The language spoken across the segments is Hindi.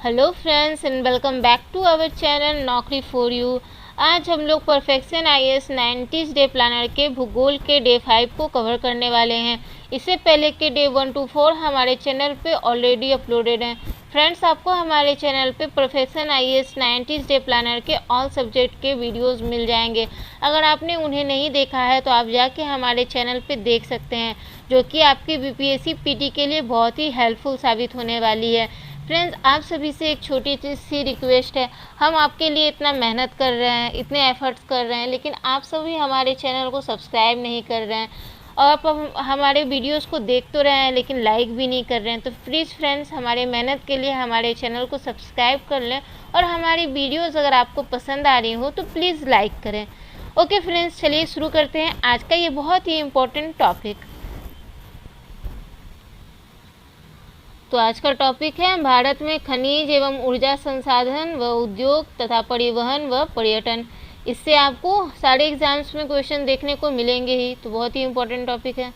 Hello friends and welcome back to our channel Naukri for you. आज हम लोग परफेक्शन आईएएस 90 डे प्लानर के भूगोल के डे 5 को कवर करने वाले हैं। इससे पहले के डे 1 to 4 हमारे चैनल पे ऑलरेडी अपलोडेड हैं। फ्रेंड्स, आपको हमारे चैनल पे परफेक्शन आईएएस 90 डे प्लानर के ऑल सब्जेक्ट के वीडियोस मिल जाएंगे। अगर आपने उन्हें नहीं देखा है तो आप जाके हमारे चैनल पे देख सकते हैं, जो कि आपकी बीपीएससी पीटी के लिए बहुत ही हेल्पफुल साबित होने वाली है। फ्रेंड्स, आप सभी से एक छोटी सी रिक्वेस्ट है। हम आपके लिए इतना मेहनत कर रहे हैं, इतने एफर्ट्स कर रहे हैं, लेकिन आप सभी हमारे चैनल को सब्सक्राइब नहीं कर रहे हैं और आप हमारे वीडियोस को देख तो रहे हैं लेकिन लाइक भी नहीं कर रहे हैं। तो प्लीज़ फ्रेंड्स, हमारे मेहनत के लिए हमारे चैनल को सब्सक्राइब कर लें और हमारी वीडियोज़ अगर आपको पसंद आ रही हो तो प्लीज़ लाइक करें। ओके फ्रेंड्स, चलिए शुरू करते हैं आज का ये बहुत ही इम्पोर्टेंट टॉपिक। तो आज का टॉपिक है भारत में खनिज एवं ऊर्जा संसाधन व उद्योग तथा परिवहन व पर्यटन। इससे आपको सारे एग्जाम्स में क्वेश्चन देखने को मिलेंगे ही, तो बहुत ही इम्पोर्टेंट टॉपिक है।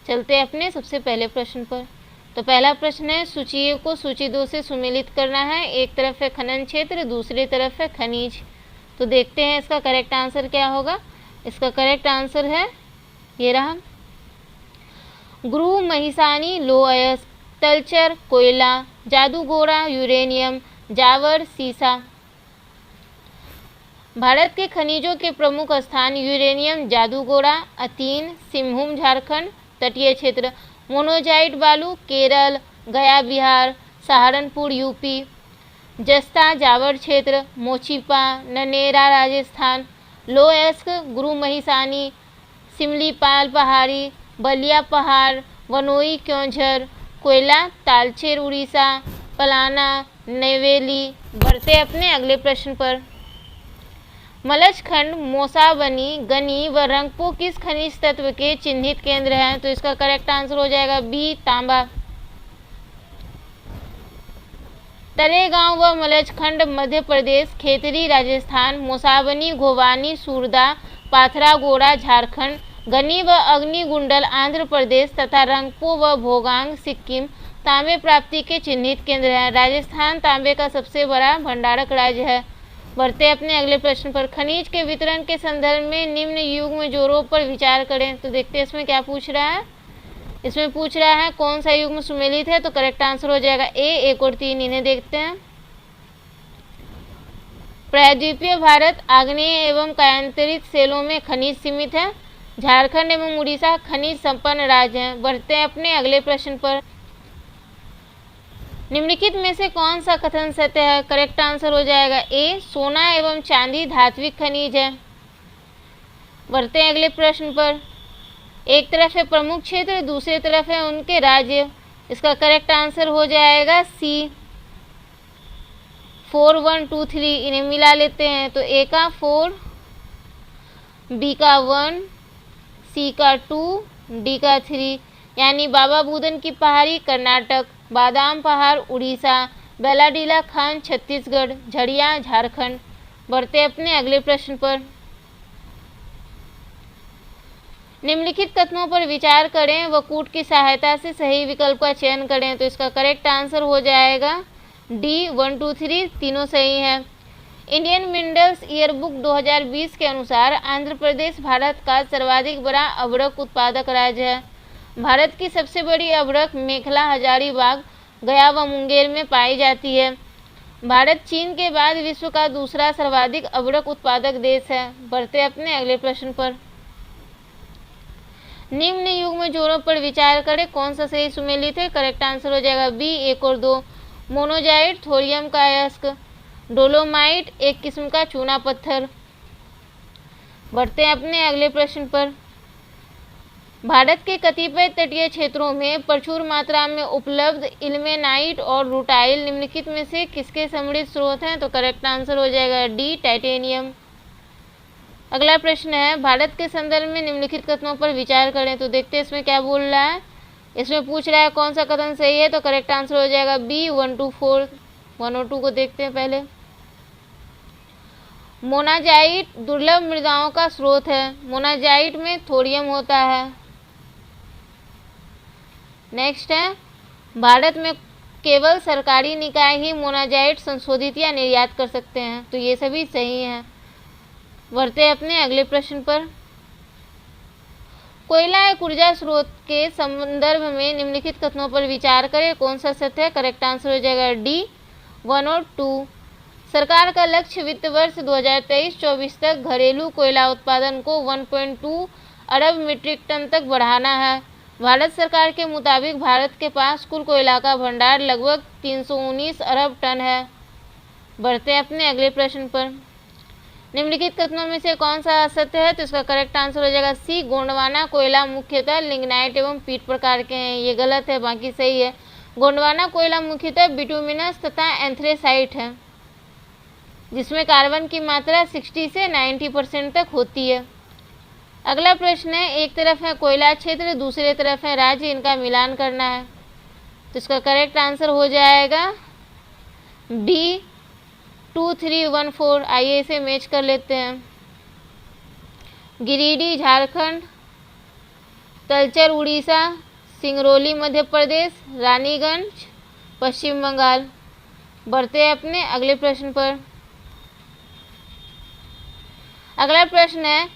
चलते हैं अपने सबसे पहले प्रश्न पर। तो पहला प्रश्न है, सूची को सूची 2 से सुमेलित करना है। एक तरफ है खनन क्षेत्र, दूसरी तरफ है खनिज। तो देखते हैं इसका करेक्ट आंसर क्या होगा। इसका करेक्ट आंसर है ये रहा, गुरु महिसानी लोह तलचर कोयला, जादूगोरा यूरेनियम, जावर सीसा। भारत के खनिजों के प्रमुख स्थान यूरेनियम, जादूगोरा, अतीन, सिंहभूम झारखंड, तटीय क्षेत्र, मोनोजाइट बालू केरल, गया बिहार, सहारनपुर यूपी, जस्ता जावर क्षेत्र, मोचिपा ननेरा राजस्थान, लोअयस्क गुरु महिसानी, सिमलीपाल पहाड़ी, बलिया पहाड़, वनोई क्योंझर, कोयला तालचेर उड़ीसा, पलाना नेवेली। बढ़ते अपने अगले प्रश्न पर। मलचखंड, मोसाबनी, गनी व रंगपो किस खनिज तत्व के चिन्हित केंद्र हैं। तो इसका करेक्ट आंसर हो जाएगा बी, तांबा। तलेगांव व मलचखंड मध्य प्रदेश, खेतरी राजस्थान, मोसाबनी घोवानी सूरदा पाथरागोड़ा झारखंड, गनी व अग्निगुंडल आंध्र प्रदेश तथा रंगपो व भोगांग सिक्किम तांबे प्राप्ति के चिन्हित केंद्र हैं। राजस्थान तांबे का सबसे बड़ा भंडारक राज्य है। बढ़ते अपने अगले प्रश्न पर। खनिज के वितरण के संदर्भ में निम्न युग्म जोड़ों पर विचार करें। तो देखते हैं इसमें क्या पूछ रहा है। इसमें पूछ रहा है कौन सा युग्म सुमेलित है। तो करेक्ट आंसर हो जाएगा ए, 1 और 3। इन्हें देखते हैं। प्रायद्वीपीय भारत आग्नेय एवं कायांतरित सेलों में खनिज सीमित है। झारखंड एवं उड़ीसा खनिज संपन्न राज्य हैं। बढ़ते हैं अपने अगले प्रश्न पर। निम्नलिखित में से कौन सा कथन सत्य है। करेक्ट आंसर हो जाएगा ए, सोना एवं चांदी धात्विक खनिज है। बढ़ते हैं अगले प्रश्न पर। एक तरफ है प्रमुख क्षेत्र, दूसरी तरफ है उनके राज्य। इसका करेक्ट आंसर हो जाएगा सी, 4 1 2 3। इन्हें मिला लेते हैं। तो ए का 4, बी का 1, सी का 2, डी का 3। यानी बाबा बूदन की पहाड़ी कर्नाटक, बादाम पहाड़ उड़ीसा, बेलाडीला खान छत्तीसगढ़, झड़िया झारखंड। बढ़ते अपने अगले प्रश्न पर। निम्नलिखित कथनों पर विचार करें व कूट की सहायता से सही विकल्प का चयन करें। तो इसका करेक्ट आंसर हो जाएगा डी, 1 2 3 तीनों सही है। इंडियन मिनरल्स ईयरबुक 2020 के अनुसार आंध्र प्रदेश भारत का सर्वाधिक बड़ा अभ्रक उत्पादक राज्य है। भारत की सबसे बड़ी अभ्रक मेखला हजारीबाग, गया व मुंगेर में पाई जाती है। भारत चीन के बाद विश्व का दूसरा सर्वाधिक अभ्रक उत्पादक देश है। बढ़ते अपने अगले प्रश्न पर। निम्न युग्म जोड़ों पर विचार करें, कौन सा सही सुमेलित है। करेक्ट आंसर हो जाएगा बी, 1 और 2। मोनोजाइट थोरियम का अयस्क, डोलोमाइट एक किस्म का चूना पत्थर। बढ़ते हैं अपने अगले प्रश्न पर। भारत के कतिपय तटीय क्षेत्रों में प्रचुर मात्रा में उपलब्ध इल्मेनाइट और रूटाइल निम्नलिखित में से किसके समृद्ध स्रोत हैं। तो करेक्ट आंसर हो जाएगा डी, टाइटेनियम। अगला प्रश्न है, भारत के संदर्भ में निम्नलिखित कथनों पर विचार करें। तो देखते हैं इसमें क्या बोल रहा है। इसमें पूछ रहा है कौन सा कथन सही है। तो करेक्ट आंसर हो जाएगा बी, 1 to 4। 1 और 2 को देखते हैं पहले। मोनाजाइट दुर्लभ मृदाओं का स्रोत है। मोनाजाइट में थोरियम होता है। नेक्स्ट है, भारत में केवल सरकारी निकाय ही मोनाजाइट संशोधित या निर्यात कर सकते हैं। तो ये सभी सही हैं। बढ़ते हैं अपने अगले प्रश्न पर। कोयला एक ऊर्जा स्रोत के संदर्भ में निम्नलिखित कथनों पर विचार करें, कौन सा सत्य है? करेक्ट आंसर हो जाएगा डी 1 और 2। सरकार का लक्ष्य वित्त वर्ष 2023-24 तक घरेलू कोयला उत्पादन को 1.2 अरब मीट्रिक टन तक बढ़ाना है। भारत सरकार के मुताबिक भारत के पास कुल कोयला का भंडार लगभग 319 अरब टन है। बढ़ते हैं अपने अगले प्रश्न पर। निम्नलिखित कथनों में से कौन सा असत्य है? तो इसका करेक्ट आंसर हो जाएगा सी, गोंडवाना कोयला मुख्यतः लिग्नाइट एवं पीट प्रकार के हैं। ये गलत है, बाकी सही है। गोंडवाना कोयला मुख्यतः बिटुमिनस तथा एंथ्रेसाइट है, जिसमें कार्बन की मात्रा 60 से 90% तक होती है। अगला प्रश्न है, एक तरफ है कोयला क्षेत्र, दूसरे तरफ है राज्य, इनका मिलान करना है। तो इसका करेक्ट आंसर हो जाएगा बी 2314। आइए इसे मैच कर लेते हैं। गिरिडीह झारखंड, तलचर उड़ीसा, सिंगरौली मध्य प्रदेश, रानीगंज पश्चिम बंगाल। बढ़ते हैं अपने अगले प्रश्न पर। अगला प्रश्न है,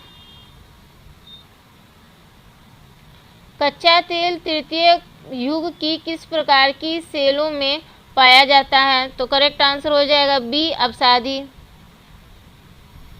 कच्चा तेल तृतीय युग की किस प्रकार की सेलों में पाया जाता है? तो करेक्ट आंसर हो जाएगा बी, अवसादी।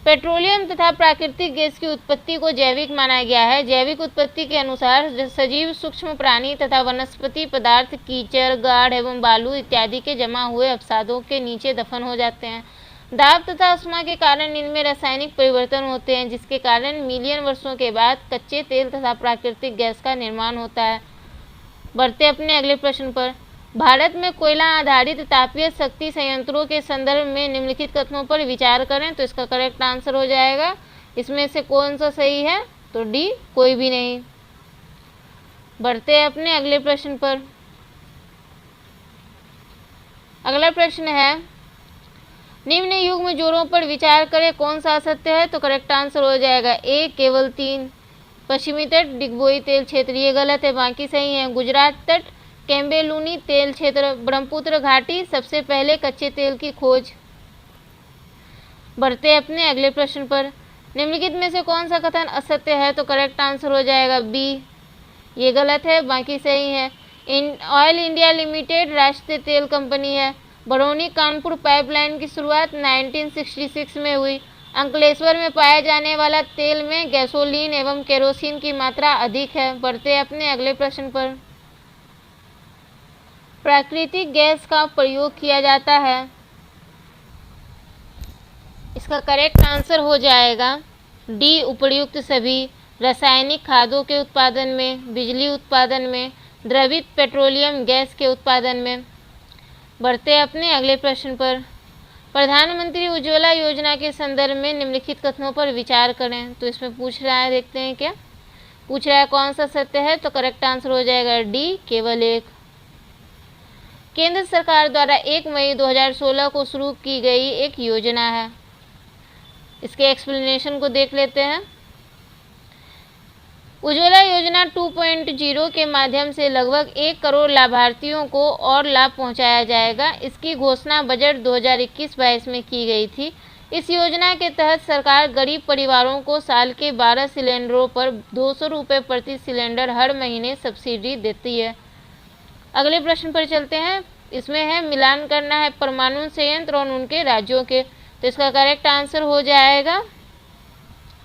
पेट्रोलियम तथा प्राकृतिक गैस की उत्पत्ति को जैविक माना गया है। जैविक उत्पत्ति के अनुसार सजीव, सूक्ष्म प्राणी तथा वनस्पति पदार्थ कीचड़, गाढ़ एवं बालू इत्यादि के जमा हुए अवसादों के नीचे दफन हो जाते हैं। दाब तथा उष्मा के कारण इनमें रासायनिक परिवर्तन होते हैं, जिसके कारण मिलियन वर्षों के बाद कच्चे तेल तथा प्राकृतिक गैस का निर्माण होता है। बढ़ते अपने अगले प्रश्न पर। भारत में कोयला आधारित तापीय शक्ति संयंत्रों के संदर्भ में निम्नलिखित कथनों पर विचार करें। तो इसका करेक्ट आंसर हो जाएगा, इसमें से कौन सा सही है? तो डी, कोई भी नहीं। बढ़ते हैं अपने अगले प्रश्न पर। अगला प्रश्न है, निम्न युग्म जोड़ों पर विचार करें, कौन सा असत्य है? तो करेक्ट आंसर हो जाएगा ए, केवल 3। पश्चिमी तट डिगबोई तेल क्षेत्र, ये गलत है, बाकी सही है। गुजरात तट कैम्बेलूनी तेल क्षेत्र, ब्रह्मपुत्र घाटी सबसे पहले कच्चे तेल की खोज। बढ़ते अपने अगले प्रश्न पर। निम्नलिखित में से कौन सा कथन असत्य है? तो करेक्ट आंसर हो जाएगा बी, ये गलत है, बाकी सही है। ऑयल इंडिया लिमिटेड राष्ट्रीय तेल कंपनी है। बरौनी कानपुर पाइपलाइन की शुरुआत 1966 में हुई। अंकलेश्वर में पाया जाने वाला तेल में गैसोलीन एवं केरोसिन की मात्रा अधिक है। बढ़ते अपने अगले प्रश्न पर। प्राकृतिक गैस का प्रयोग किया जाता है, इसका करेक्ट आंसर हो जाएगा डी, उपर्युक्त सभी। रासायनिक खादों के उत्पादन में, बिजली उत्पादन में, द्रवित पेट्रोलियम गैस के उत्पादन में। बढ़ते अपने अगले प्रश्न पर। प्रधानमंत्री उज्ज्वला योजना के संदर्भ में निम्नलिखित कथनों पर विचार करें। तो इसमें पूछ रहा है, देखते हैं क्या पूछ रहा है, कौन सा सत्य है? तो करेक्ट आंसर हो जाएगा डी, केवल 1। केंद्र सरकार द्वारा 1 मई 2016 को शुरू की गई एक योजना है। इसके एक्सप्लेनेशन को देख लेते हैं। उज्ज्वला योजना 2.0 के माध्यम से लगभग 1 करोड़ लाभार्थियों को और लाभ पहुंचाया जाएगा। इसकी घोषणा बजट 2021-22 में की गई थी। इस योजना के तहत सरकार गरीब परिवारों को साल के 12 सिलेंडरों पर 200 रुपये प्रति सिलेंडर हर महीने सब्सिडी देती है। अगले प्रश्न पर चलते हैं। इसमें है मिलान करना है परमाणु संयंत्र और उनके राज्यों के। तो इसका करेक्ट आंसर हो जाएगा,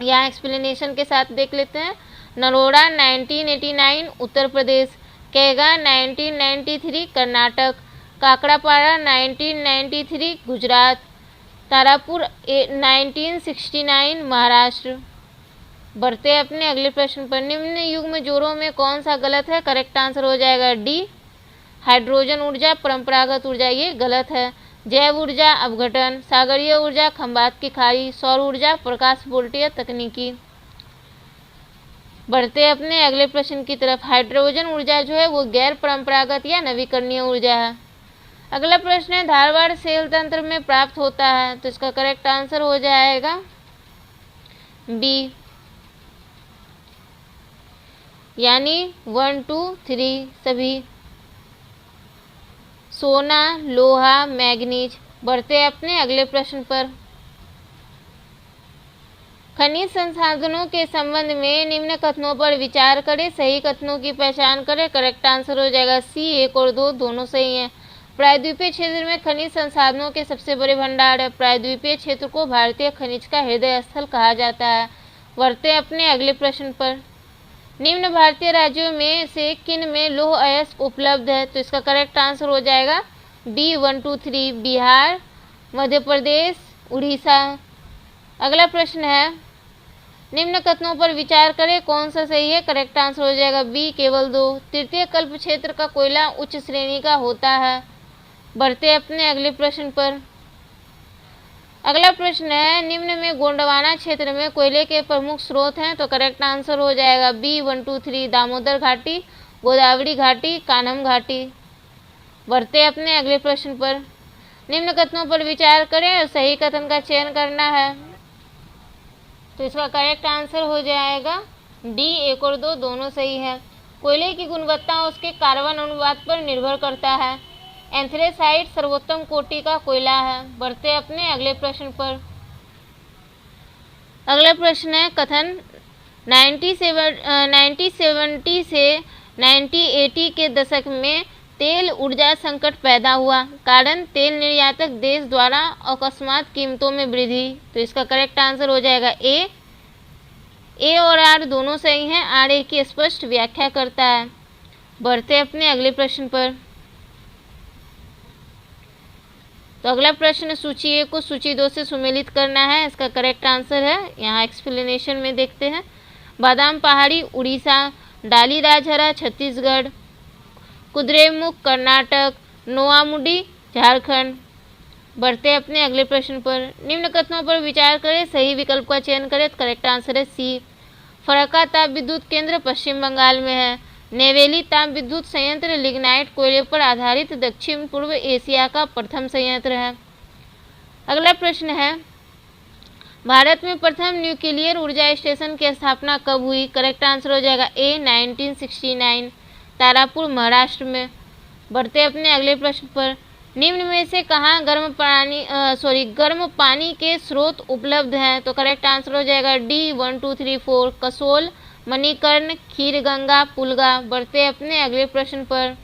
यहाँ एक्सप्लेनेशन के साथ देख लेते हैं। नरोड़ा 1989 उत्तर प्रदेश, कैगा 1993 कर्नाटक, काकड़ापाड़ा 1993 गुजरात, तारापुर 1969 महाराष्ट्र। बढ़ते अपने अगले प्रश्न पर। निम्न युग्म जोड़ों में कौन सा गलत है? करेक्ट आंसर हो जाएगा डी, हाइड्रोजन ऊर्जा, परंपरागत ऊर्जा, ये गलत है। जैव ऊर्जा, अपघटन, सागरीय ऊर्जा, खंबात की खाड़ी, सौर ऊर्जा, प्रकाश वोल्टीय तकनीकी। बढ़ते अपने अगले प्रश्न की तरफ। हाइड्रोजन ऊर्जा जो है वो गैर परंपरागत या नवीकरणीय ऊर्जा है। अगला प्रश्न है, धारवाड़ सेल तंत्र में प्राप्त होता है। तो इसका करेक्ट आंसर हो जाएगा बी, यानी 1, 2, 3 सभी। सोना, लोहा, मैग्नीज। बढ़ते हैं अपने अगले प्रश्न पर। खनिज संसाधनों के संबंध में निम्न कथनों पर विचार करें, सही कथनों की पहचान करें। करेक्ट आंसर हो जाएगा सी, 1 और 2 दोनों सही हैं। प्रायद्वीपीय क्षेत्र में खनिज संसाधनों के सबसे बड़े भंडार है। प्रायद्वीपीय क्षेत्र को भारतीय खनिज का हृदय स्थल कहा जाता है। बढ़ते हैं अपने अगले प्रश्न पर। निम्न भारतीय राज्यों में से किन में लौह अयस्क उपलब्ध है? तो इसका करेक्ट आंसर हो जाएगा डी 1, 2, 3, बिहार, मध्य प्रदेश, उड़ीसा। अगला प्रश्न है, निम्न कथनों पर विचार करें, कौन सा सही है? करेक्ट आंसर हो जाएगा बी, केवल 2। तृतीय कल्प क्षेत्र का कोयला उच्च श्रेणी का होता है। बढ़ते अपने अगले प्रश्न पर। अगला प्रश्न है, निम्न में गोंडवाना क्षेत्र में कोयले के प्रमुख स्रोत हैं? तो करेक्ट आंसर हो जाएगा बी 1, 2, 3, दामोदर घाटी, गोदावरी घाटी, कान्हा घाटी। बढ़ते अपने अगले प्रश्न पर। निम्न कथनों पर विचार करें और सही कथन का चयन करना है। तो इसका करेक्ट आंसर हो जाएगा डी, 1 और 2 दोनों सही है। कोयले की गुणवत्ता उसके कार्बन अनुपात पर निर्भर करता है। एंथ्रेसाइट सर्वोत्तम कोटि का कोयला है। बढ़ते अपने अगले प्रश्न पर। अगला प्रश्न है, कथन 1970 से 1980 के दशक में तेल ऊर्जा संकट पैदा हुआ। कारण तेल निर्यातक देश द्वारा अकस्मात कीमतों में वृद्धि। तो इसका करेक्ट आंसर हो जाएगा ए और आर दोनों सही हैं। आर ए की स्पष्ट व्याख्या करता है। बढ़ते अपने अगले प्रश्न पर। तो अगला प्रश्न, सूची ए को सूची 2 से सुमेलित करना है। इसका करेक्ट आंसर है, यहाँ एक्सप्लेनेशन में देखते हैं। बादाम पहाड़ी उड़ीसा, डाली राजहरा छत्तीसगढ़, कुद्रेमुख कर्नाटक, नोआमुडी झारखंड। बढ़ते अपने अगले प्रश्न पर। निम्न कथनों पर विचार करें, सही विकल्प का चयन करें। करेक्ट आंसर है सी, फरक्का ताप विद्युत केंद्र पश्चिम बंगाल में है। नेवेली ताप विद्युत संयंत्र लिग्नाइट कोयले पर आधारित दक्षिण पूर्व एशिया का प्रथम संयंत्र है। अगला प्रश्न है, भारत में प्रथम न्यूक्लियर ऊर्जा स्टेशन की स्थापना कब हुई? करेक्ट आंसर हो जाएगा ए 1969, तारापुर महाराष्ट्र में। बढ़ते अपने अगले प्रश्न पर। निम्न में से कहाँ गर्म पानी के स्रोत उपलब्ध हैं? तो करेक्ट आंसर हो जाएगा डी 1, 2, 3, 4, कसोल, मणिकर्ण, खीरगंगा, पुलगा। बढ़ते अपने अगले प्रश्न पर।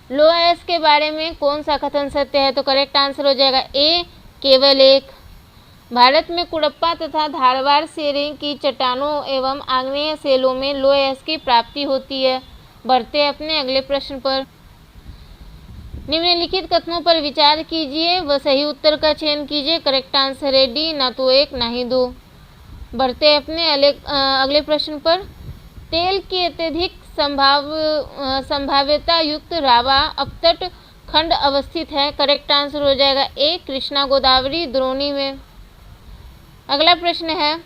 लौह अयस्क के बारे में कौन सा कथन सत्य है? तो करेक्ट आंसर हो जाएगा ए, केवल 1। भारत में कुड़प्पा तथा धारवाड़ सेरें की चट्टानों एवं आग्नेय सेलों में लौह अयस्क की प्राप्ति होती है। बढ़ते अपने अगले प्रश्न पर। निम्नलिखित कथनों पर विचार कीजिए व सही उत्तर का चयन कीजिए। करेक्ट आंसर है डी, ना तो 1 ना ही 2। बढ़ते अपने अगले प्रश्न पर। तेल की अत्यधिक संभाव्यता युक्त रावा अपतट खंड अवस्थित है। करेक्ट आंसर हो जाएगा ए, कृष्णा गोदावरी द्रोणी में। अगला प्रश्न है,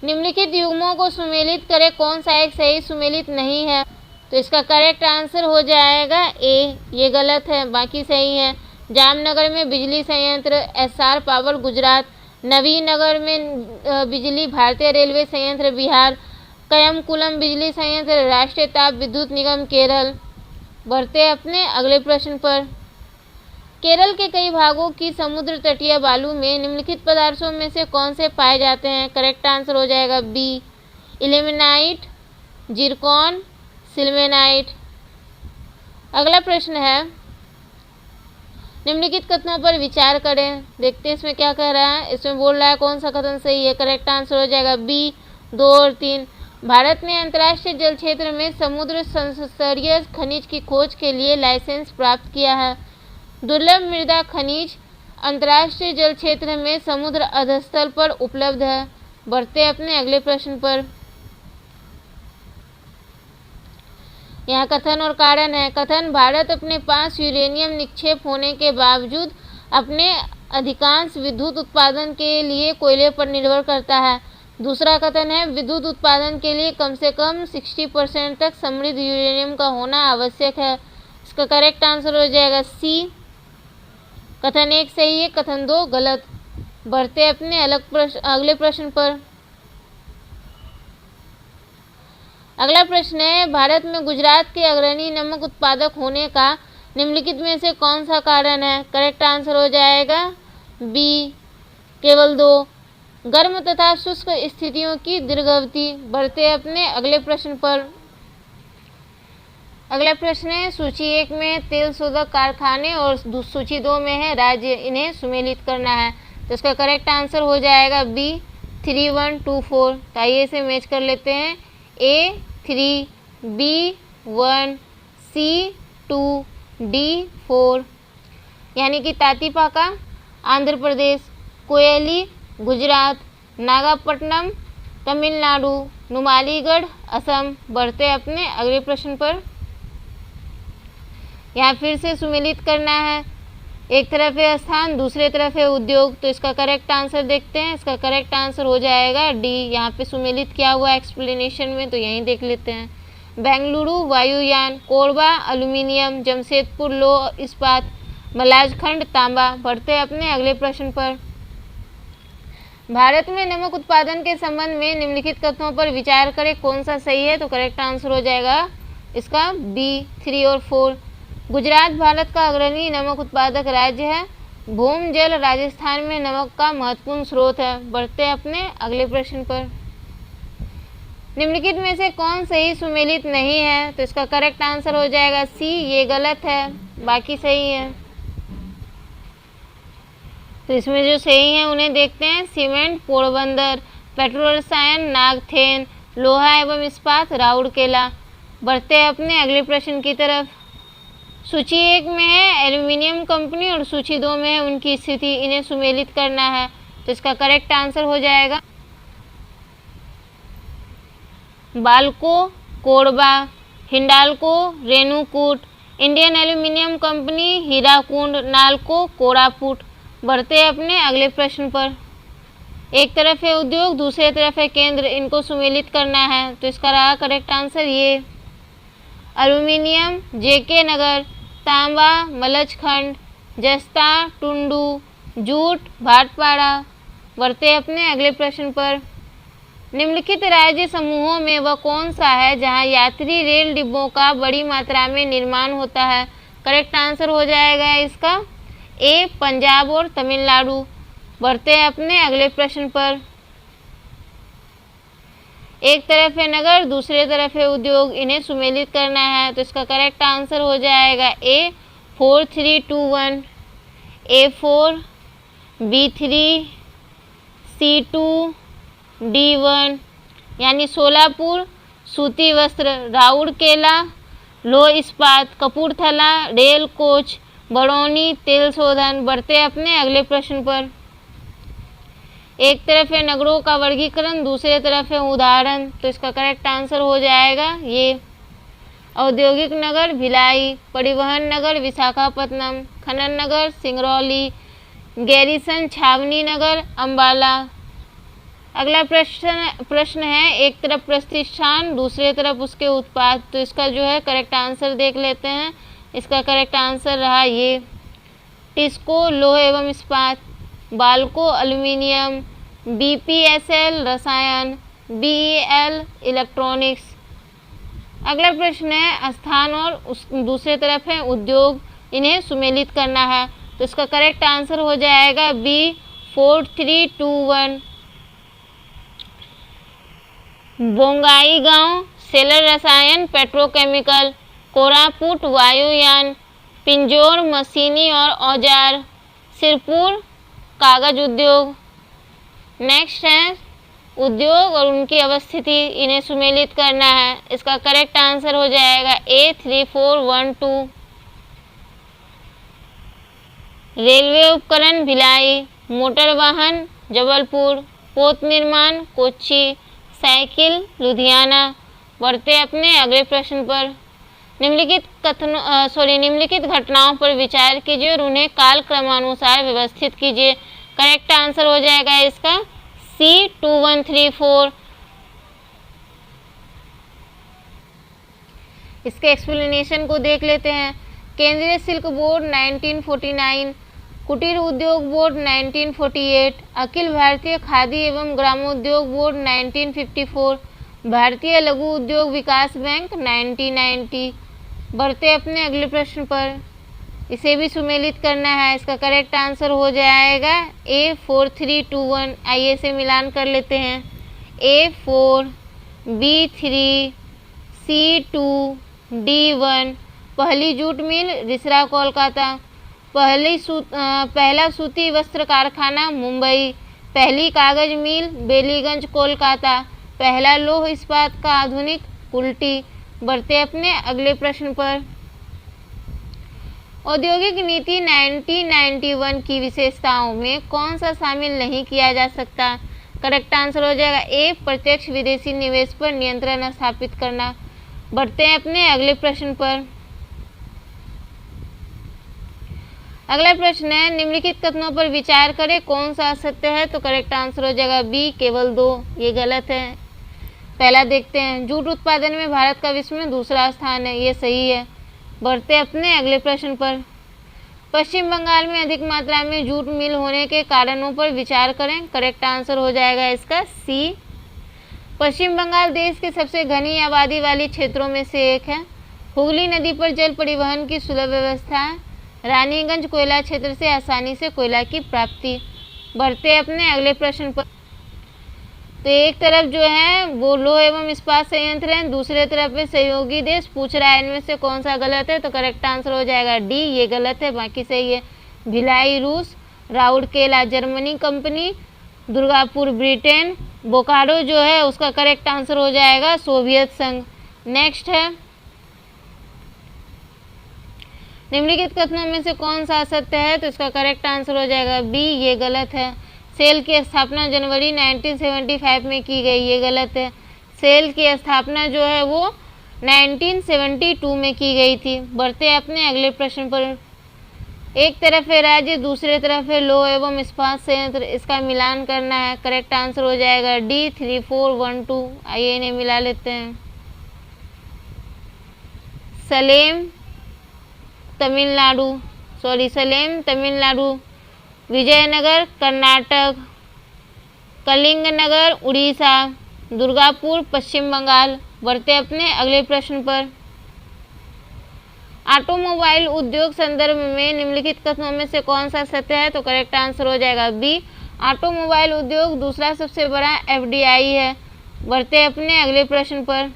निम्नलिखित युग्मों को सुमेलित करें, कौन सा एक सही सुमेलित नहीं है? तो इसका करेक्ट आंसर हो जाएगा ए, ये गलत है, बाकी सही है। जामनगर में बिजली संयंत्र एसआर पावर गुजरात, नवीनगर में बिजली भारतीय रेलवे संयंत्र बिहार, कयमकुलम बिजली संयंत्र राष्ट्रीय ताप विद्युत निगम केरल। बढ़ते अपने अगले प्रश्न पर। केरल के कई भागों की समुद्र तटीय बालू में निम्नलिखित पदार्थों में से कौन से पाए जाते हैं? करेक्ट आंसर हो जाएगा बी, इल्मेनाइट, जिरकॉन, सिल्मेनाइट। अगला प्रश्न है, निम्नलिखित कथनों पर विचार करें। देखते हैं इसमें क्या कह रहा है। इसमें बोल रहा है कौन सा कथन सही है? करेक्ट आंसर हो जाएगा बी, 2 और 3। भारत ने अंतर्राष्ट्रीय जल क्षेत्र में समुद्र स्तरीय खनिज की खोज के लिए लाइसेंस प्राप्त किया है। दुर्लभ मृदा खनिज अंतर्राष्ट्रीय जल क्षेत्र में समुद्र अधस्थल पर उपलब्ध है। बढ़ते अपने अगले प्रश्न पर। यहाँ कथन और कारण है। कथन, भारत अपने पास यूरेनियम निक्षेप होने के बावजूद अपने अधिकांश विद्युत उत्पादन के लिए कोयले पर निर्भर करता है। दूसरा कथन है, विद्युत उत्पादन के लिए कम से कम 60% तक समृद्ध यूरेनियम का होना आवश्यक है। इसका करेक्ट आंसर हो जाएगा सी, कथन 1 सही है, कथन 2 गलत। बढ़ते अपने अगले प्रश्न पर। अगला प्रश्न है, भारत में गुजरात के अग्रणी नमक उत्पादक होने का निम्नलिखित में से कौन सा कारण है? करेक्ट आंसर हो जाएगा बी, केवल 2। गर्म तथा शुष्क स्थितियों की दीर्घावधि। बढ़ते अपने अगले प्रश्न पर। अगला प्रश्न है, सूची 1 में तेल शोधक कारखाने और सूची 2 में है राज्य, इन्हें सुमेलित करना है। तो इसका करेक्ट आंसर हो जाएगा बी, 3, 1, 2, 4। तो आइए इसे मैच कर लेते हैं। A 3, B 1, C 2, D 4। यानी कि तातीपाका आंध्र प्रदेश, कोयली गुजरात, नागापट्टनम तमिलनाडु, नुमालीगढ़ असम। बढ़ते अपने अगले प्रश्न पर। यहाँ फिर से सुमेलित करना है। एक तरफ है स्थान, दूसरे तरफ है उद्योग। तो इसका करेक्ट आंसर देखते हैं। इसका करेक्ट आंसर हो जाएगा डी। यहाँ पे सुमेलित किया हुआ एक्सप्लेनेशन में, तो यहीं देख लेते हैं। बेंगलुरु वायुयान, कोरबा एल्यूमिनियम, जमशेदपुर लौह इस्पात, मलाजखंड तांबा। बढ़ते अपने अगले प्रश्न पर। भारत में नमक उत्पादन के संबंध में निम्नलिखित कथनों पर विचार करें, कौन सा सही है? तो करेक्ट आंसर हो जाएगा इसका बी, 3 और 4। गुजरात भारत का अग्रणी नमक उत्पादक राज्य है। भूम जल राजस्थान में नमक का महत्वपूर्ण स्रोत है। बढ़ते अपने अगले प्रश्न पर। निम्नलिखित में से कौन सही सुमेलित नहीं है? तो इसका करेक्ट आंसर हो जाएगा सी, ये गलत है, बाकी सही है। तो इसमें जो सही है उन्हें देखते हैं। सीमेंट पोरबंदर, पेट्रोल रसायन नागथेन, लोहा एवं इस्पात राउरकेला। बढ़ते अपने अगले प्रश्न की तरफ। सूची 1 में है एल्यूमिनियम कंपनी और सूची 2 में है उनकी स्थिति, इन्हें सुमेलित करना है। तो इसका करेक्ट आंसर हो जाएगा Balco Korba, Hindalco Renukoot, Indian aluminium company Hirakud, NALCO Koraput. बढ़ते अपने अगले प्रश्न पर। एक तरफ है उद्योग, दूसरे तरफ है केंद्र, इनको सुमेलित करना है। तो इसका रहा करेक्ट आंसर ये। एल्यूमिनियम जेके नगर, तांबा मलचखंड, जस्ता टुंडू, जूट भाटपाड़ा। बढ़ते अपने अगले प्रश्न पर। निम्नलिखित राज्य समूहों में वह कौन सा है जहां यात्री रेल डिब्बों का बड़ी मात्रा में निर्माण होता है? करेक्ट आंसर हो जाएगा इसका ए, पंजाब और तमिलनाडु। बढ़ते अपने अगले प्रश्न पर। एक तरफ है नगर, दूसरे तरफ है उद्योग, इन्हें सुमेलित करना है। तो इसका करेक्ट आंसर हो जाएगा ए, 4, 3, 2, 1, A4, B3, C2, D1। यानी सोलापुर सूती वस्त्र, राउरकेला लोह इस्पात, कपूरथला रेल कोच, बड़ौनी तेल शोधन। बढ़ते अपने अगले प्रश्न पर। एक तरफ है नगरों का वर्गीकरण, दूसरे तरफ है उदाहरण। तो इसका करेक्ट आंसर हो जाएगा ये। औद्योगिक नगर भिलाई, परिवहन नगर विशाखापत्तनम, खनन नगर सिंगरौली, गैरीसन छावनी नगर अम्बाला। अगला प्रश्न है, एक तरफ प्रतिष्ठान, दूसरे तरफ उसके उत्पाद। तो इसका जो है करेक्ट आंसर देख लेते हैं। इसका करेक्ट आंसर रहा ये। टिस्को लोह एवं इस्पात, बाल्को एल्यूमिनियम, BPSL रसायन, BEL इलेक्ट्रॉनिक्स। अगला प्रश्न है, स्थान और उस दूसरे तरफ है उद्योग, इन्हें सुमेलित करना है। तो इसका करेक्ट आंसर हो जाएगा बी, 4, 3, 2, 1। बोंगाईगांव सेलर रसायन पेट्रोकेमिकल, कोरापुट वायुयान, पिंजौर मशीनी और औजार, सिरपुर कागज उद्योग। नेक्स्ट है उद्योग और उनकी अवस्थिति, इन्हें सुमेलित करना है। इसका करेक्ट आंसर हो जाएगा ए, 3, 4, 1, 2। रेलवे उपकरण भिलाई, मोटर वाहन जबलपुर, पोत निर्माण कोच्चि, साइकिल लुधियाना। बढ़ते अपने अगले प्रश्न पर। निम्नलिखित घटनाओं पर विचार कीजिए और उन्हें काल क्रमानुसार व्यवस्थित कीजिए। करेक्ट आंसर हो जाएगा इसका सी, 2, 1, 3, 4। इसके एक्सप्लेनेशन को देख लेते हैं। केंद्रीय सिल्क बोर्ड 1949, कुटीर उद्योग बोर्ड 1948, अखिल भारतीय खादी एवं ग्रामोद्योग बोर्ड 1954, भारतीय लघु उद्योग विकास बैंक 1990। बढ़ते अपने अगले प्रश्न पर, इसे भी सुमेलित करना है। इसका करेक्ट आंसर हो जाएगा A4321। आइए इसे मिलान कर लेते हैं। A4 B3 C2 D1। पहली जूट मिल रिसरा कोलकाता। पहला सूती वस्त्र कारखाना मुंबई। पहली कागज मिल बेलीगंज कोलकाता। पहला लौह इस्पात का आधुनिक कुल्टी। बढ़ते अपने अगले प्रश्न पर, औद्योगिक नीति 1991 की विशेषताओं में कौन सा शामिल नहीं किया जा सकता? करेक्ट आंसर हो जाएगा ए, प्रत्यक्ष विदेशी निवेश पर नियंत्रण स्थापित करना। बढ़ते हैं अपने अगले प्रश्न पर। अगला प्रश्न है, निम्नलिखित कथनों पर विचार करें, कौन सा असत्य है? तो करेक्ट आंसर हो जाएगा बी, केवल 2। ये गलत है। पहला देखते हैं, जूट उत्पादन में भारत का विश्व में दूसरा स्थान है। ये सही है। बढ़ते अपने अगले प्रश्न पर, पश्चिम बंगाल में अधिक मात्रा में जूट मिल होने के कारणों पर विचार करें। करेक्ट आंसर हो जाएगा इसका सी। पश्चिम बंगाल देश के सबसे घनी आबादी वाली क्षेत्रों में से एक है। हुगली नदी पर जल परिवहन की सुलभ व्यवस्था है। रानीगंज कोयला क्षेत्र से आसानी से कोयला की प्राप्ति। बढ़ते अपने अगले प्रश्न पर, तो एक तरफ जो है वो लौह एवं इस्पात संयंत्र है, दूसरे तरफ में सहयोगी देश पूछ रहा है, इनमें से कौन सा गलत है? तो करेक्ट आंसर हो जाएगा डी, ये गलत है, बाकी सही है। भिलाई रूस, Rourkela Germany company, Durgapur Britain, Bokaro जो है उसका करेक्ट आंसर हो जाएगा सोवियत संघ। नेक्स्ट है, निम्नलिखित कथनों में से कौन सा असत्य है? तो इसका करेक्ट आंसर हो जाएगा बी, ये गलत है। सेल की स्थापना जनवरी 1975 में की गई। ये गलत है। सेल की स्थापना जो है वो 1972 में की गई थी। बढ़ते हैं अपने अगले प्रश्न पर, एक तरफ है राज्य, दूसरे तरफ है लौह एवं इस्पात संयंत्र, इसका मिलान करना है। करेक्ट आंसर हो जाएगा डी, 3412। आइए इन्हें मिला लेते हैं। सलेम तमिलनाडु, विजयनगर कर्नाटक, कलिंगनगर उड़ीसा, दुर्गापुर पश्चिम बंगाल। बढ़ते अपने अगले प्रश्न पर, ऑटोमोबाइल उद्योग संदर्भ में निम्नलिखित कथनों में से कौन सा सत्य है? तो करेक्ट आंसर हो जाएगा बी, ऑटोमोबाइल उद्योग दूसरा सबसे बड़ा एफडीआई है। बढ़ते अपने अगले प्रश्न पर,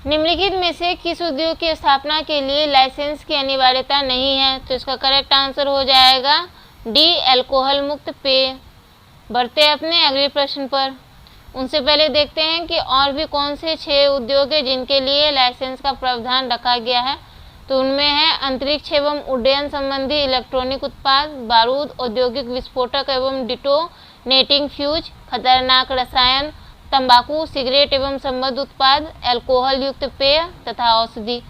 निम्नलिखित में से किस उद्योग की स्थापना के लिए लाइसेंस की अनिवार्यता नहीं है? तो इसका करेक्ट आंसर हो जाएगा डी, अल्कोहल मुक्त पेय। बढ़ते अपने अगले प्रश्न पर, उनसे पहले देखते हैं कि और भी कौन से 6 उद्योग हैं जिनके लिए लाइसेंस का प्रावधान रखा गया है। तो उनमें है अंतरिक्ष एवं उड्डयन संबंधी इलेक्ट्रॉनिक उत्पाद, बारूद, औद्योगिक विस्फोटक एवं डिटोनेटिंग फ्यूज, खतरनाक रसायन, तंबाकू, सिगरेट एवं संबद्ध उत्पाद, अल्कोहल युक्त पेय तथा औषधि।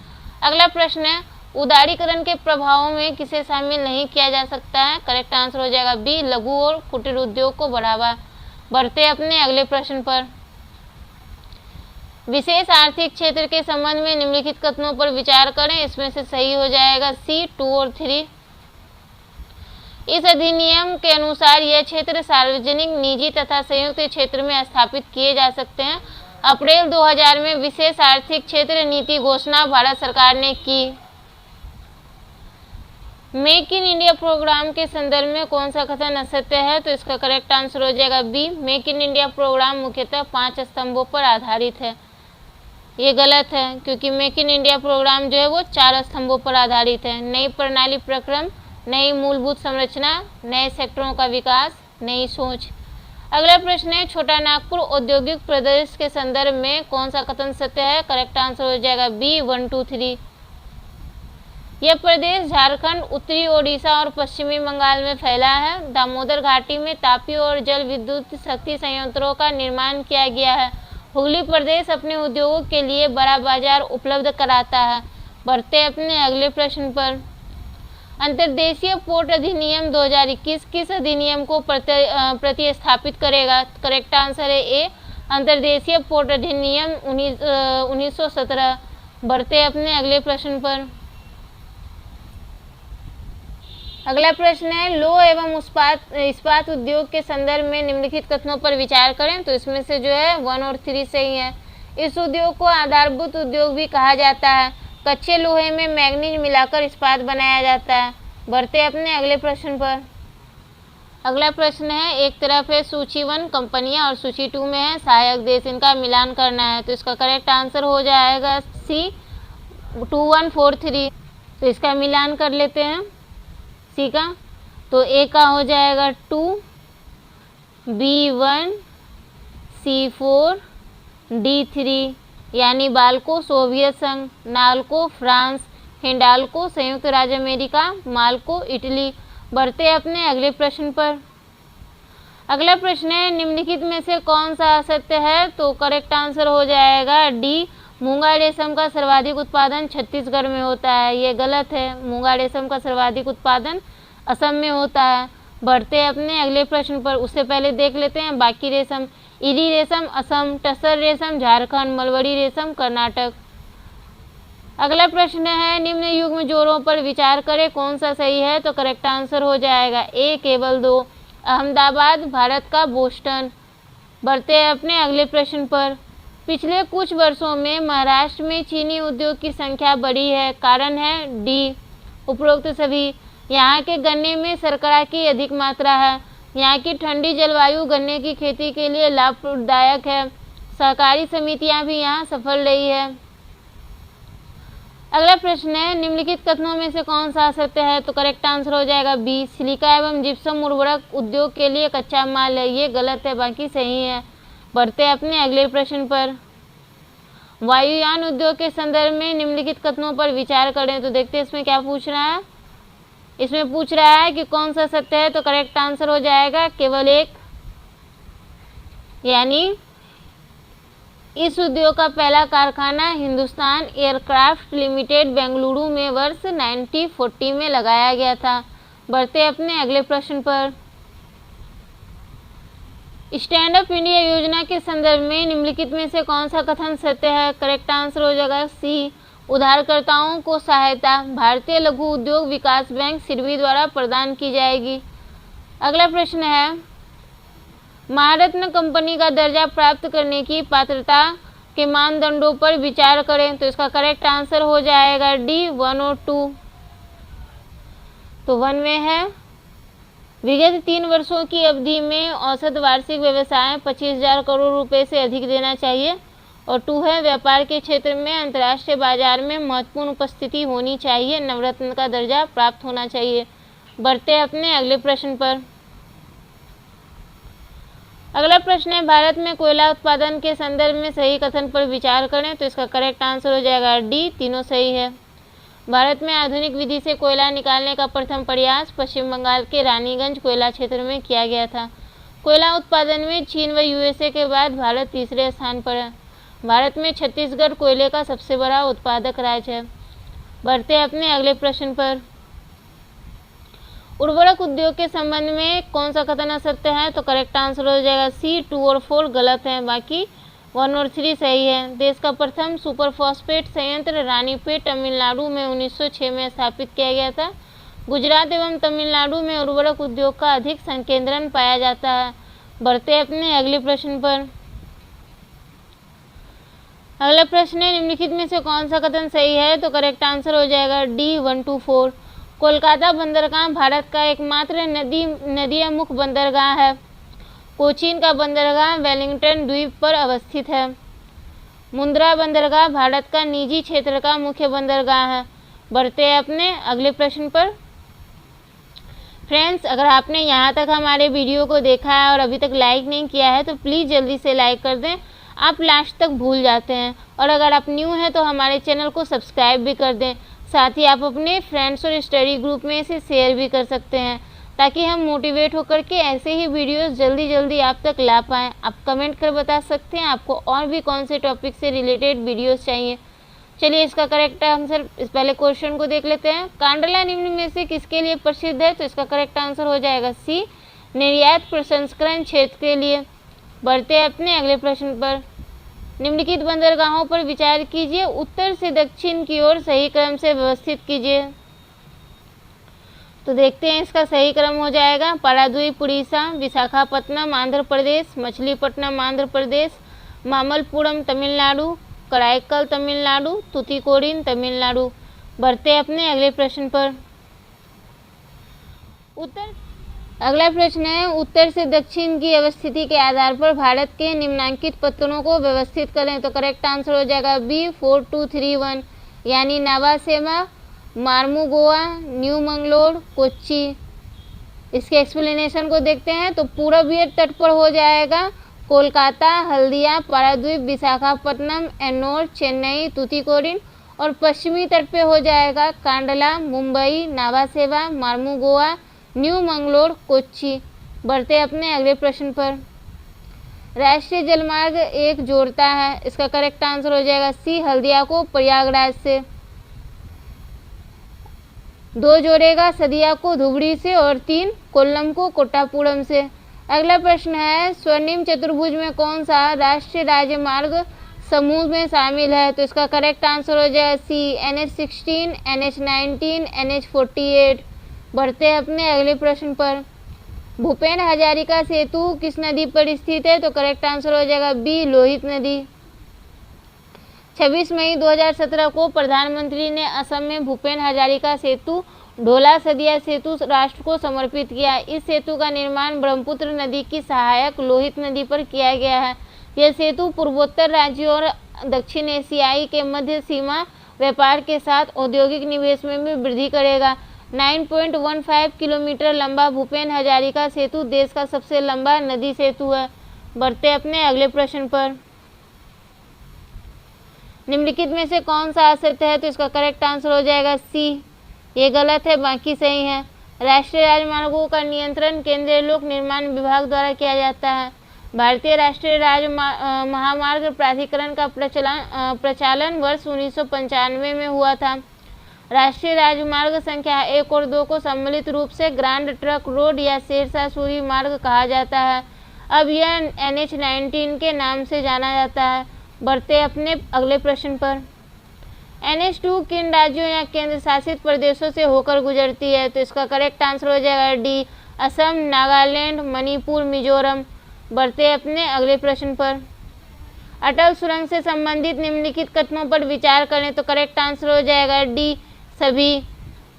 अगला प्रश्न है, उदारीकरण के प्रभावों में किसे शामिल नहीं किया जा सकता है? करेक्ट आंसर हो जाएगा बी, लघु और कुटीर उद्योग को बढ़ावा। बढ़ते अपने अगले प्रश्न पर, विशेष आर्थिक क्षेत्र के संबंध में निम्नलिखित कथनों पर विचार करें। इसमें से सही हो जाएगा सी, 2 और 3। इस अधिनियम के अनुसार यह क्षेत्र सार्वजनिक, निजी तथा संयुक्त क्षेत्र में स्थापित किए जा सकते हैं। अप्रैल 2000 में विशेष आर्थिक क्षेत्र नीति घोषणा भारत सरकार ने की। मेक इन इंडिया प्रोग्राम के संदर्भ में कौन सा कथन असत्य है? तो इसका करेक्ट आंसर हो जाएगा B, make in India programme मुख्यतः 5 स्तंभों पर आधारित है। ये गलत है, क्योंकि मेक इन इंडिया प्रोग्राम जो है वो 4 स्तंभों पर आधारित है। नई प्रणाली प्रक्रम, नई मूलभूत संरचना, नए सेक्टरों का विकास, नई सोच। अगला प्रश्न है, छोटा नागपुर औद्योगिक प्रदेश के संदर्भ में कौन सा कथन सत्य है? करेक्ट आंसर हो जाएगा बी, 1, 2, 3। यह प्रदेश झारखंड, उत्तरी ओडिशा और पश्चिमी बंगाल में फैला है। दामोदर घाटी में तापीय और जल विद्युत शक्ति संयंत्रों का निर्माण किया गया है। हुगली प्रदेश अपने उद्योगों के लिए बड़ा बाजार उपलब्ध कराता है। बढ़ते अपने अगले प्रश्न पर, अंतर्देशीय पोर्ट अधिनियम 2021 किस अधिनियम को प्रतिस्थापित करेगा? करेक्ट आंसर है ए, अंतर्देशीय पोर्ट अधिनियम 1917। बढ़ते अपने अगले प्रश्न पर, अगला प्रश्न है लौह एवं इस्पात उद्योग के संदर्भ में निम्नलिखित कथनों पर विचार करें। तो इसमें से जो है 1 और 3 सही है। इस उद्योग को आधारभूत उद्योग भी कहा जाता है। कच्चे लोहे में मैग्नीज मिलाकर इस्पात बनाया जाता है। बढ़ते अपने अगले प्रश्न पर। अगला प्रश्न है एक तरफ है सूची 1 कंपनियां और सूची 2 में है सहायक देश, इनका मिलान करना है। तो इसका करेक्ट आंसर हो जाएगा सी 2 1 4 3। तो इसका मिलान कर लेते हैं सी का। तो ए का हो जाएगा 2, बी 1, सी 4, डी 3 यानी बाल्को सोवियत संघ, नाल्को फ्रांस, हिंडाल्को संयुक्त राज्य अमेरिका, माल्को इटली। बढ़ते अपने अगले प्रश्न पर। अगला प्रश्न है निम्नलिखित में से कौन सा असत्य है। तो करेक्ट आंसर हो जाएगा डी मूंगा रेशम का सर्वाधिक उत्पादन छत्तीसगढ़ में होता है। ये गलत है, मूंगा रेशम का सर्वाधिक उत्पादन असम में होता है। बढ़ते अपने अगले प्रश्न पर। उससे पहले देख लेते हैं बाकी रेशम। इरी रेशम असम, टसर रेशम झारखंड, मलबरी रेशम कर्नाटक। अगला प्रश्न है निम्न युग्म जोड़ों पर विचार करें कौन सा सही है। तो करेक्ट आंसर हो जाएगा ए केवल 2, अहमदाबाद भारत का बोस्टन। बढ़ते हैं अपने अगले प्रश्न पर। पिछले कुछ वर्षों में महाराष्ट्र में चीनी उद्योग की संख्या बढ़ी है। कारण है डी उपरोक्त सभी। यहाँ के गन्ने में शर्करा की अधिक मात्रा है। यहाँ की ठंडी जलवायु गन्ने की खेती के लिए लाभदायक है। सहकारी समितियाँ भी यहाँ सफल रही है। अगला प्रश्न है निम्नलिखित कथनों में से कौन सा सत्य है। तो करेक्ट आंसर हो जाएगा बी सिलिका एवं जिप्सम उर्वरक उद्योग के लिए कच्चा माल है। ये गलत है, बाकी सही है। बढ़ते अपने अगले प्रश्न पर। वायुयान उद्योग के संदर्भ में निम्नलिखित कथनों पर विचार करें। तो देखते हैं इसमें क्या पूछ रहा है। इसमें पूछ रहा है कि कौन सा सत्य है। तो करेक्ट आंसर हो जाएगा केवल एक, यानी इस उद्योग का पहला कारखाना हिंदुस्तान एयरक्राफ्ट लिमिटेड बेंगलुरु में वर्ष 1940 में लगाया गया था। बढ़ते अपने अगले प्रश्न पर। स्टैंड अप इंडिया योजना के संदर्भ में निम्नलिखित में से कौन सा कथन सत्य है। करेक्ट आंसर हो जाएगा सी उधारकर्ताओं को सहायता भारतीय लघु उद्योग विकास बैंक सिडबी द्वारा प्रदान की जाएगी। अगला प्रश्न है महारत्न कंपनी का दर्जा प्राप्त करने की पात्रता के मानदंडों पर विचार करें। तो इसका करेक्ट आंसर हो जाएगा डी 1 और 2। तो 1 में है विगत 3 वर्षों की अवधि में औसत वार्षिक व्यवसाय 25,000 करोड़ रुपए से अधिक देना चाहिए। और 2 है व्यापार के क्षेत्र में अंतर्राष्ट्रीय बाजार में महत्वपूर्ण उपस्थिति होनी चाहिए, नवरत्न का दर्जा प्राप्त होना चाहिए। बढ़ते अपने अगले प्रश्न पर। अगला प्रश्न है भारत में कोयला उत्पादन के संदर्भ में सही कथन पर विचार करें। तो इसका करेक्ट आंसर हो जाएगा डी तीनों सही है। भारत में आधुनिक विधि से कोयला निकालने का प्रथम प्रयास पश्चिम बंगाल के रानीगंज कोयला क्षेत्र में किया गया था। कोयला उत्पादन में चीन व यूएसए के बाद भारत तीसरे स्थान पर है। भारत में छत्तीसगढ़ कोयले का सबसे बड़ा उत्पादक राज्य है। बढ़ते अपने अगले प्रश्न पर। उर्वरक उद्योग के संबंध में कौन सा कथन असत्य है। तो करेक्ट आंसर हो जाएगा सी 2 और 4 गलत है, बाकी 1 और 3 सही है। देश का प्रथम सुपर फॉस्फेट संयंत्र रानीपेट तमिलनाडु में 1906 में स्थापित किया गया था। गुजरात एवं तमिलनाडु में उर्वरक उद्योग का अधिक संकेंद्रण पाया जाता है। बढ़ते अपने अगले प्रश्न पर। अगला प्रश्न है निम्नलिखित में से कौन सा कथन सही है। तो करेक्ट आंसर हो जाएगा डी 1 to 4। कोलकाता बंदरगाह भारत का एकमात्र नदीमुख बंदरगाह है। कोचीन का बंदरगाह वेलिंगटन द्वीप पर अवस्थित है। मुंद्रा बंदरगाह भारत का निजी क्षेत्र का मुख्य बंदरगाह है। बढ़ते हैं अपने अगले प्रश्न पर। फ्रेंड्स, अगर आपने यहाँ तक हमारे वीडियो को देखा है और अभी तक लाइक नहीं किया है तो प्लीज़ जल्दी से लाइक कर दें। आप लास्ट तक भूल जाते हैं। और अगर आप न्यू हैं तो हमारे चैनल को सब्सक्राइब भी कर दें। साथ ही आप अपने फ्रेंड्स और स्टडी ग्रुप में इसे शेयर भी कर सकते हैं ताकि हम मोटिवेट होकर के ऐसे ही वीडियोस जल्दी आप तक ला पाएँ। आप कमेंट कर बता सकते हैं आपको और भी कौन से टॉपिक से रिलेटेड वीडियोस चाहिए। चलिए इसका करेक्ट आंसर इस पहले क्वेश्चन को देख लेते हैं। कांडला निम्न में से किसके लिए प्रसिद्ध है। तो इसका करेक्ट आंसर हो जाएगा सी निर्यात प्रसंस्करण क्षेत्र के लिए। बढ़ते हैं अपने अगले प्रश्न पर। निम्नलिखित बंदरगाहों पर विचार कीजिए, उत्तर से दक्षिण की ओर सही क्रम से व्यवस्थित कीजिए। तो देखते हैं इसका सही क्रम हो जाएगा पारादीप उड़ीसा, विशाखापट्टनम आंध्र प्रदेश, मछलीपट्टनम आंध्र प्रदेश, मामल्लपुरम तमिलनाडु, कराईकल तमिलनाडु, तूतीकोरिन तमिलनाडु। बढ़ते हैं अपने अगले प्रश्न पर। अगला प्रश्न है उत्तर से दक्षिण की अवस्थिति के आधार पर भारत के निम्नांकित पत्तनों को व्यवस्थित करें। तो करेक्ट आंसर हो जाएगा बी 4231 यानी नावासेवा, मार्मुगोआ, न्यू मंगलोर, कोच्चि। इसके एक्सप्लेनेशन को देखते हैं तो पूर्वीय तट पर हो जाएगा कोलकाता, हल्दिया, पारादीप, विशाखापट्टनम, एन्नोर, चेन्नई, तूतीकोरिन। और पश्चिमी तट पे हो जाएगा कांडला, मुंबई, नावासेवा, मार्मुगोआ, न्यू मंगलोर, कोच्चि। बढ़ते अपने अगले प्रश्न पर। राष्ट्रीय जलमार्ग 1 जोड़ता है। इसका करेक्ट आंसर हो जाएगा सी हल्दिया को प्रयागराज से। 2 जोड़ेगा सदिया को धुबरी से और 3 कोल्लम को कोट्टापुरम से। अगला प्रश्न है स्वर्णिम चतुर्भुज में कौन सा राष्ट्रीय राजमार्ग समूह में शामिल है। तो इसका करेक्ट आंसर हो जाएगा सी NH16, NH19, NH48। बढ़ते हैं अपने अगले प्रश्न पर। भूपेन हजारिका सेतु किस नदी पर स्थित है। तो करेक्ट आंसर हो जाएगा बी लोहित नदी। 26 मई 2017 को प्रधानमंत्री ने असम में भूपेन हजारिका सेतु, ढोला सदिया सेतु राष्ट्र को समर्पित किया। इस सेतु का निर्माण ब्रह्मपुत्र नदी की सहायक लोहित नदी पर किया गया है। यह सेतु पूर्वोत्तर राज्यों और दक्षिण एशियाई के मध्य सीमा व्यापार के साथ औद्योगिक निवेश में भी वृद्धि करेगा। 9.15 किलोमीटर लंबा भूपेन हजारिका सेतु देश का सबसे लंबा नदी सेतु है। बढ़ते अपने अगले प्रश्न पर। निम्नलिखित में से कौन सा असत्य है। तो इसका करेक्ट आंसर हो जाएगा सी। ये गलत है, बाकी सही है। राष्ट्रीय राजमार्गों का नियंत्रण केंद्रीय लोक निर्माण विभाग द्वारा किया जाता है। भारतीय राष्ट्रीय महामार्ग प्राधिकरण का प्रचालन वर्ष 1995 में हुआ था। राष्ट्रीय राजमार्ग संख्या 1 और 2 को सम्मिलित रूप से ग्रांड ट्रक रोड या शेरशाह सूरी मार्ग कहा जाता है। अब यह NH19 के नाम से जाना जाता है। बढ़ते अपने अगले प्रश्न पर। NH2 किन राज्यों या केंद्र शासित प्रदेशों से होकर गुजरती है। तो इसका करेक्ट आंसर हो जाएगा डी असम, नागालैंड, मणिपुर, मिजोरम। बढ़ते अपने अगले प्रश्न पर। अटल सुरंग से संबंधित निम्नलिखित कथनों पर विचार करें। तो करेक्ट आंसर हो जाएगा डी सभी।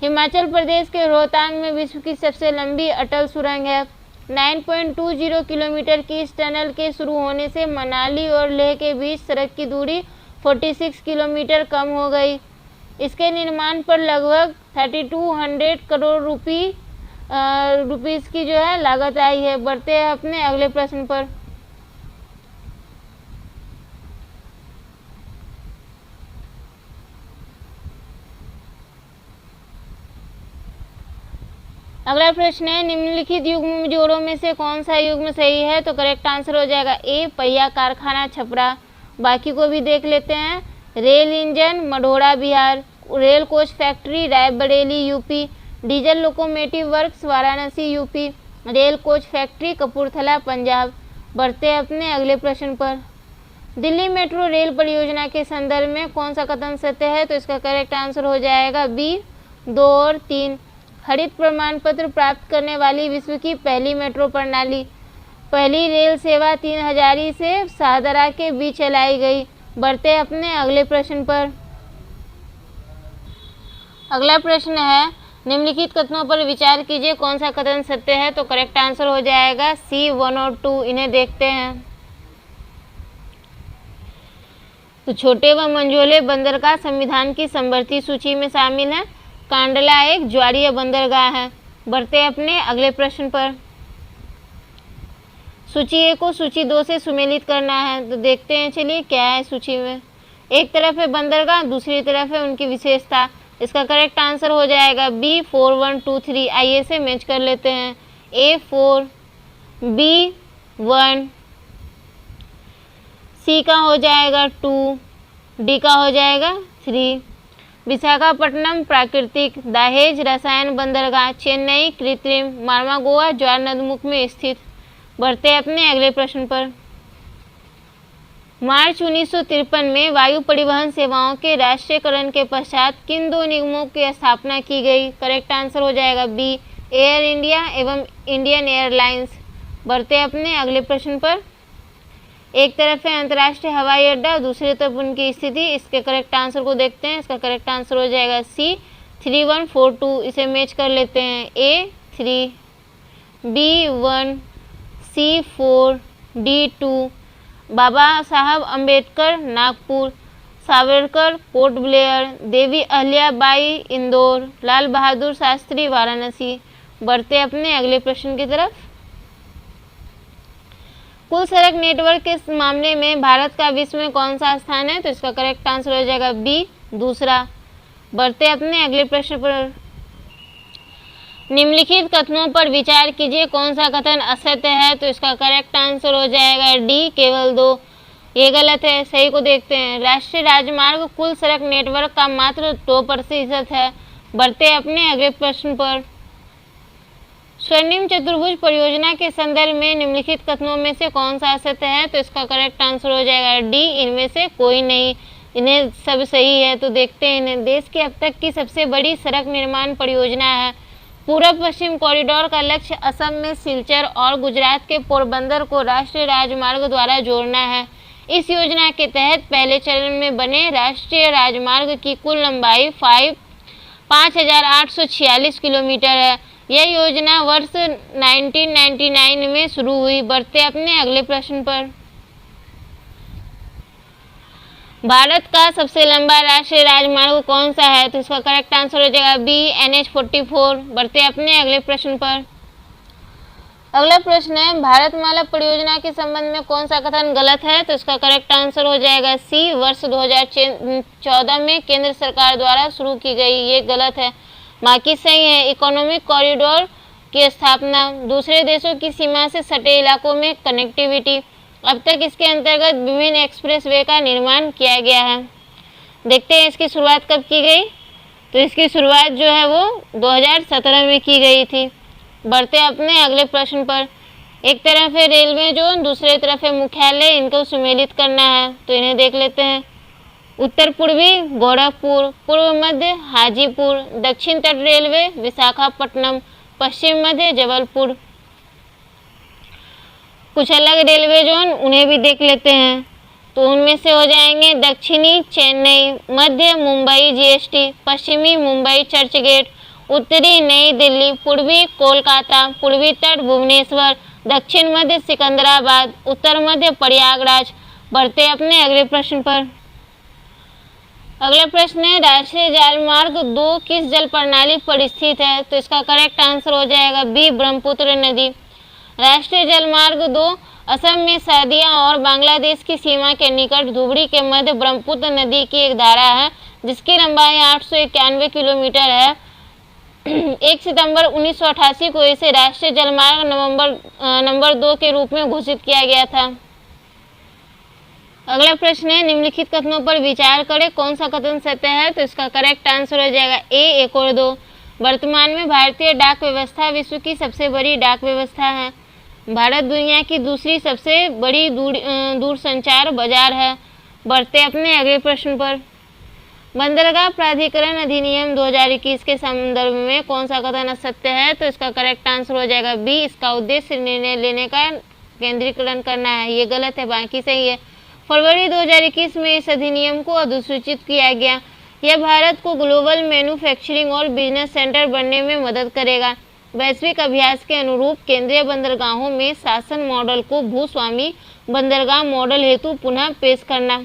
हिमाचल प्रदेश के रोहतांग में विश्व की सबसे लंबी अटल सुरंग है। 9.20 किलोमीटर की इस टनल के शुरू होने से मनाली और लेह के बीच सड़क की दूरी 46 किलोमीटर कम हो गई। इसके निर्माण पर लगभग 3200 करोड़ रुपीस की जो है लागत आई है। बढ़ते हैं अपने अगले प्रश्न पर। अगला प्रश्न है निम्नलिखित युग्म जोड़ों में से कौन सा युग्म सही है। तो करेक्ट आंसर हो जाएगा ए पहिया कारखाना छपरा। बाकी को भी देख लेते हैं। Rail engine Marhaura Bihar, rail coach factory Raebareli UP, diesel locomotive works Varanasi UP, rail coach factory Kapurthala Punjab. बढ़ते हैं अपने अगले प्रश्न पर। दिल्ली मेट्रो रेल परियोजना के संदर्भ में कौन सा कथन सत्य है। तो इसका करेक्ट आंसर हो जाएगा बी 2 और 3। हरित प्रमाण पत्र प्राप्त करने वाली विश्व की पहली मेट्रो प्रणाली। पहली रेल सेवा 3000 से शाहदरा के बीच चलाई गई। बढ़ते अपने अगले प्रश्न पर। अगला प्रश्न है निम्नलिखित कथनों पर विचार कीजिए कौन सा कथन सत्य है। तो करेक्ट आंसर हो जाएगा सी 1 और 2। इन्हें देखते हैं। तो छोटे व मंझोले बंदरगाह संविधान की समवर्ती सूची में शामिल है। कांडला एक ज्वारीय बंदरगाह है। बढ़ते अपने अगले प्रश्न पर। सूची 1 को सूची 2 से सुमेलित करना है। तो देखते हैं चलिए क्या है सूची में। एक तरफ है बंदरगाह, दूसरी तरफ है उनकी विशेषता। इसका करेक्ट आंसर हो जाएगा बी 4 1 2 3। आइए से मैच कर लेते हैं। A 4, B 1, C का हो जाएगा 2, D का हो जाएगा 3। विशाखापट्टनम प्राकृतिक, दहेज रसायन बंदरगाह, चेन्नई कृत्रिम, मार्मागोआ ज्वार नदमुख में स्थित। बढ़ते अपने अगले प्रश्न पर। मार्च 1953 में वायु परिवहन सेवाओं के राष्ट्रीयकरण के पश्चात किन दो निगमों की स्थापना की गई? करेक्ट आंसर हो जाएगा बी, एयर इंडिया एवं इंडियन एयरलाइंस। बढ़ते अपने अगले प्रश्न पर। एक तरफ है अंतर्राष्ट्रीय हवाई अड्डा, दूसरी तरफ उनकी स्थिति। इसके करेक्ट आंसर को देखते हैं। इसका करेक्ट आंसर हो जाएगा सी, 3142। इसे मैच कर लेते हैं। ए 3, बी 1, सी 4, डी 2। बाबा साहब अम्बेडकर नागपुर, सावरकर पोर्ट ब्लेयर, देवी अहिल्याबाई इंदौर, लाल बहादुर शास्त्री वाराणसी। बढ़ते अपने अगले प्रश्न की तरफ। कुल सड़क नेटवर्क के मामले में भारत का विश्व में कौन सा स्थान है? तो इसका करेक्ट आंसर हो जाएगा बी, दूसरा। बढ़ते अपने अगले प्रश्न पर। निम्नलिखित कथनों पर विचार कीजिए, कौन सा कथन असत्य है? तो इसका करेक्ट आंसर हो जाएगा डी, केवल 2। ये गलत है, सही को देखते हैं। राष्ट्रीय राजमार्ग कुल सड़क नेटवर्क का मात्र 2% है। बढ़ते अपने अगले प्रश्न पर। स्वर्णिम चतुर्भुज परियोजना के संदर्भ में निम्नलिखित कथनों में से कौन सा असत्य है? तो इसका करेक्ट आंसर हो जाएगा डी, इनमें से कोई नहीं। इन्हें सब सही है, तो देखते हैं इन्हें। देश की अब तक की सबसे बड़ी सड़क निर्माण परियोजना है। पूर्व पश्चिम कॉरिडोर का लक्ष्य असम में सिलचर और गुजरात के पोरबंदर को राष्ट्रीय राजमार्ग द्वारा जोड़ना है। इस योजना के तहत पहले चरण में बने राष्ट्रीय राजमार्ग की कुल लंबाई 5846 किलोमीटर है। यह योजना वर्ष 1999 में शुरू हुई। बढ़ते अपने अगले प्रश्न पर। भारत का सबसे लंबा राष्ट्रीय राजमार्ग कौन सा है? तो इसका करेक्ट आंसर हो जाएगा बी, NH-44। बढ़ते अपने अगले प्रश्न पर। अगला प्रश्न है, भारतमाला परियोजना के संबंध में कौन सा कथन गलत है? तो इसका करेक्ट आंसर हो जाएगा सी, वर्ष 2014 में केंद्र सरकार द्वारा शुरू की गई। ये गलत है, बाकी सही है। इकोनॉमिक कॉरिडोर की स्थापना, दूसरे देशों की सीमा से सटे इलाकों में कनेक्टिविटी। अब तक इसके अंतर्गत विभिन्न एक्सप्रेसवे का निर्माण किया गया है। देखते हैं इसकी शुरुआत कब की गई। तो इसकी शुरुआत जो है वो 2017 में की गई थी। बढ़ते अपने अगले प्रश्न पर। एक तरफ है रेलवे जोन, दूसरे तरफ है मुख्यालय, इनको सुमेलित करना है, तो इन्हें देख लेते हैं। उत्तर पूर्वी गोरखपुर, पूर्व मध्य हाजीपुर, दक्षिण तट रेलवे विशाखापट्टनम, पश्चिम मध्य जबलपुर। कुछ अलग रेलवे जोन उन्हें भी देख लेते हैं, तो उनमें से हो जाएंगे दक्षिणी चेन्नई, मध्य मुंबई GST, पश्चिमी मुंबई चर्चगेट, उत्तरी नई दिल्ली, पूर्वी कोलकाता, पूर्वी तट भुवनेश्वर, दक्षिण मध्य सिकंदराबाद, उत्तर मध्य प्रयागराज। बढ़ते अपने अगले प्रश्न पर। अगला प्रश्न है, राष्ट्रीय जलमार्ग 2 किस जल प्रणाली पर स्थित है? तो इसका करेक्ट आंसर हो जाएगा बी, ब्रह्मपुत्र नदी। राष्ट्रीय जलमार्ग 2 असम में सादिया और बांग्लादेश की सीमा के निकट धुबरी के मध्य ब्रह्मपुत्र नदी की एक धारा है, जिसकी लंबाई 891 किलोमीटर है। 1 सितंबर 1988 को इसे राष्ट्रीय जलमार्ग नंबर 2 के रूप में घोषित किया गया था। अगला प्रश्न है, निम्नलिखित कथनों पर विचार करें, कौन सा कथन सत्य है? तो इसका करेक्ट आंसर हो जाएगा ए, 1 और 2। वर्तमान में भारतीय डाक व्यवस्था विश्व की सबसे बड़ी डाक व्यवस्था है। भारत दुनिया की दूसरी सबसे बड़ी दूरसंचार बाजार है। बढ़ते अपने अगले प्रश्न पर। बंदरगाह प्राधिकरण अधिनियम 2021 के संदर्भ में कौन सा कथन असत्य है? तो इसका करेक्ट आंसर हो जाएगा बी, इसका उद्देश्य निर्णय लेने का केंद्रीकरण करना है। ये गलत है, बाकी सही है। फरवरी 2021 में इस अधिनियम को अधिसूचित किया गया। यह भारत को ग्लोबल मैन्युफैक्चरिंग और बिजनेस सेंटर बनने में मदद करेगा। वैश्विक अभ्यास के अनुरूप केंद्रीय बंदरगाहों में शासन मॉडल को भूस्वामी बंदरगाह मॉडल हेतु पुनः पेश करना।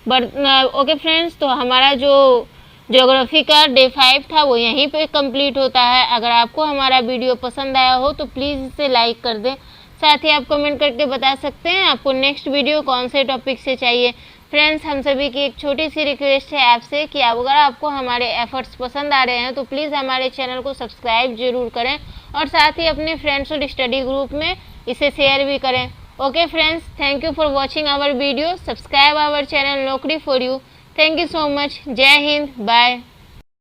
ओके फ्रेंड्स, तो हमारा जो ज्योग्राफी का डे 5 था वो यहीं पे कंप्लीट होता है। अगर आपको हमारा वीडियो पसंद आया हो तो प्लीज़ इसे लाइक कर दें। साथ ही आप कमेंट करके बता सकते हैं आपको नेक्स्ट वीडियो कौन से टॉपिक से चाहिए। फ्रेंड्स, हम सभी की एक छोटी सी रिक्वेस्ट है आपसे कि अगर आपको हमारे एफर्ट्स पसंद आ रहे हैं तो प्लीज़ हमारे चैनल को सब्सक्राइब जरूर करें और साथ ही अपने फ्रेंड्स और स्टडी ग्रुप में इसे शेयर भी करें। Okay friends, thank you for watching our video. Subscribe our channel Naukri for you. Thank you so much. जय हिंद, बाय।